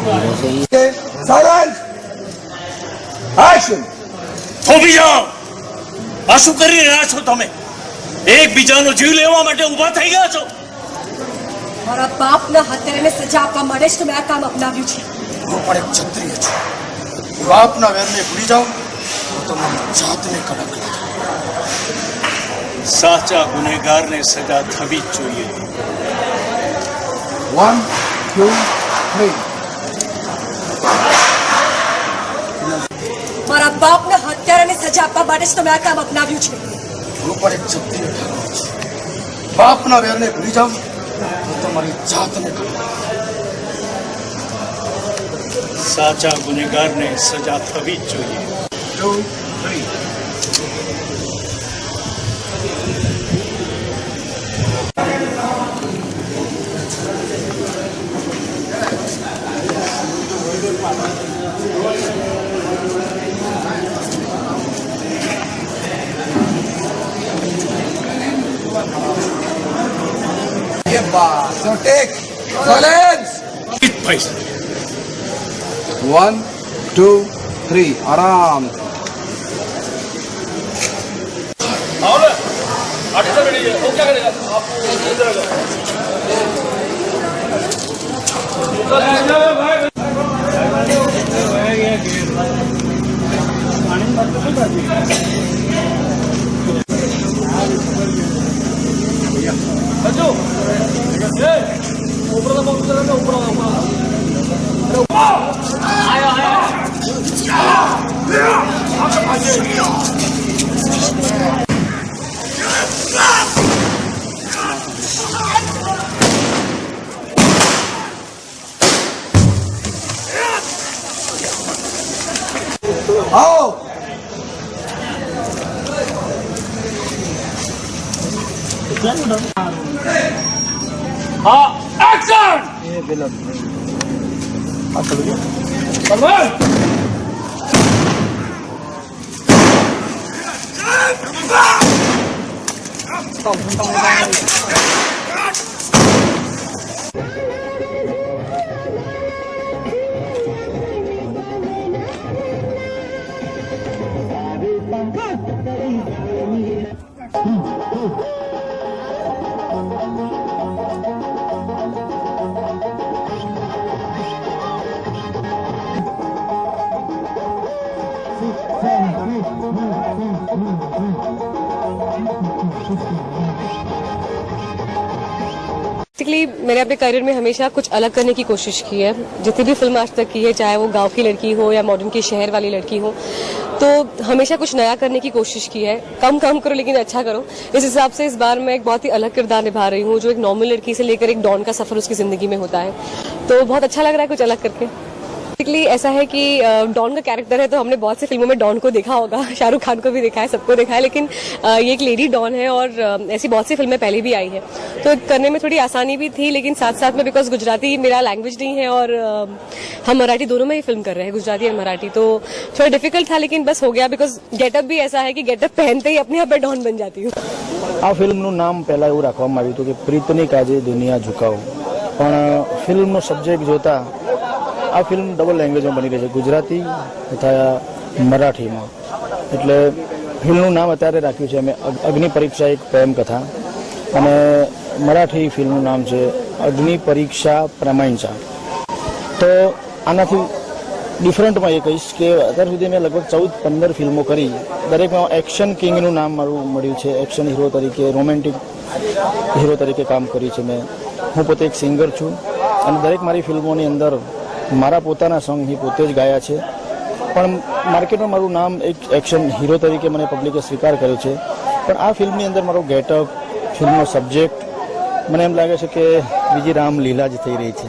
silence action થોભી જાઓ આ શું કરી રહ્યા છો તમે એકબીજાનો જીવ લેવા માટે ઊભા થઈ ગયા છો મારા બાપના હત્યારાને સજા આપવા માટે જ તમે આ કામ અપનાવ્યું છે હું પણ એક ક્ષત્રિય છું બાપના વેરને ભૂલી જાઓ તો તમારી જાતને કડક લાગે સાચા ગુનેગારને સજા થવી જ જોઈએ 1 2 3 મારા બાપના હત્યારાને સજા આપવા માટે જ તમે આ કામ અપનાવ્યું છે હું પણ એક ક્ષત્રિય ઠાકોર છું બાપના વેરને ભૂલી જાઓ તો તમારી જાતને કડક સાચા ગુનેગારને સજા થવી જ જોઈએ 2 3 ये बात so take silence ભાઈ 1 2 3 आराम आओ आगे से बैठिए वो क्या करेगा आप इधर आ भाई अजो ये ऊपर का बॉक्स करना ऊपर आया आया आओ हाँ एक्शन ये विलन सलमान बेसिकली मैंने अपने करियर में हमेशा कुछ अलग करने की कोशिश की है जितनी भी फिल्म आज तक की है चाहे वो गांव की लड़की हो या मॉडर्न की शहर वाली लड़की हो तो हमेशा कुछ नया करने की कोशिश की है कम करो लेकिन अच्छा करो इस हिसाब से इस बार मैं एक बहुत ही अलग किरदार निभा रही हूँ जो एक नॉर्मल लड़की से लेकर एक डॉन का सफर उसकी जिंदगी में होता है तो बहुत अच्छा लग रहा है कुछ अलग करके बेसिकली ऐसा है कि डॉन का कैरेक्टर है तो हमने बहुत सी फिल्मों में डॉन को देखा होगा शाहरुख खान को भी देखा है सबको देखा है लेकिन ये एक लेडी डॉन है और ऐसी बहुत सी फिल्में पहले भी आई है तो करने में थोड़ी आसानी भी थी लेकिन साथ साथ में बिकॉज गुजराती मेरा लैंग्वेज नहीं है और हम मराठी दोनों में ही फिल्म कर रहे हैं गुजराती और मराठी तो थोड़ा डिफिकल्ट था लेकिन बस हो गया बिकॉज गेटअप भी ऐसा है कि गेटअप पहनते ही अपने आप में डॉन बन जाती हूँ આ ફિલ્મનું નામ પહેલાં એવું રાખવામાં આવ્યું હતું કે પ્રીતની કાજે દુનિયા ઝુકાવો પણ ફિલ્મનો સબ્જેક્ટ જોતા આ ફિલ્મ ડબલ લેંગ્વેજમાં બની રહી છે ગુજરાતી તથા મરાઠીમાં એટલે ફિલ્મનું નામ અત્યારે રાખ્યું છે અમે અગ્નિ પરીક્ષા એક પ્રેમ કથા અને મરાઠી ફિલ્મનું નામ છે અગ્નિ પરીક્ષા પ્રમાણિકા તો આનાથી ડિફરન્ટમાં એ કહીશ કે અત્યાર સુધી મેં લગભગ 14-15 ફિલ્મો કરી દરેકમાં એક્શન કિંગનું નામ મારું મળ્યું છે એક્શન હીરો તરીકે રોમેન્ટિક હીરો તરીકે કામ કર્યું છે મેં હું પોતે એક સિંગર છું અને દરેક મારી ફિલ્મોની અંદર મારા પોતાના સોંગ હું પોતે જ ગાયા છે પણ માર્કેટમાં મારું નામ એક એક્શન હીરો તરીકે મને પબ્લિકે સ્વીકાર કર્યો છે પણ આ ફિલ્મની અંદર મારો ગેટઅપ ફિલ્મનો સબ્જેક્ટ મને એમ લાગે છે કે બીજી રામલીલા જ થઈ રહી છે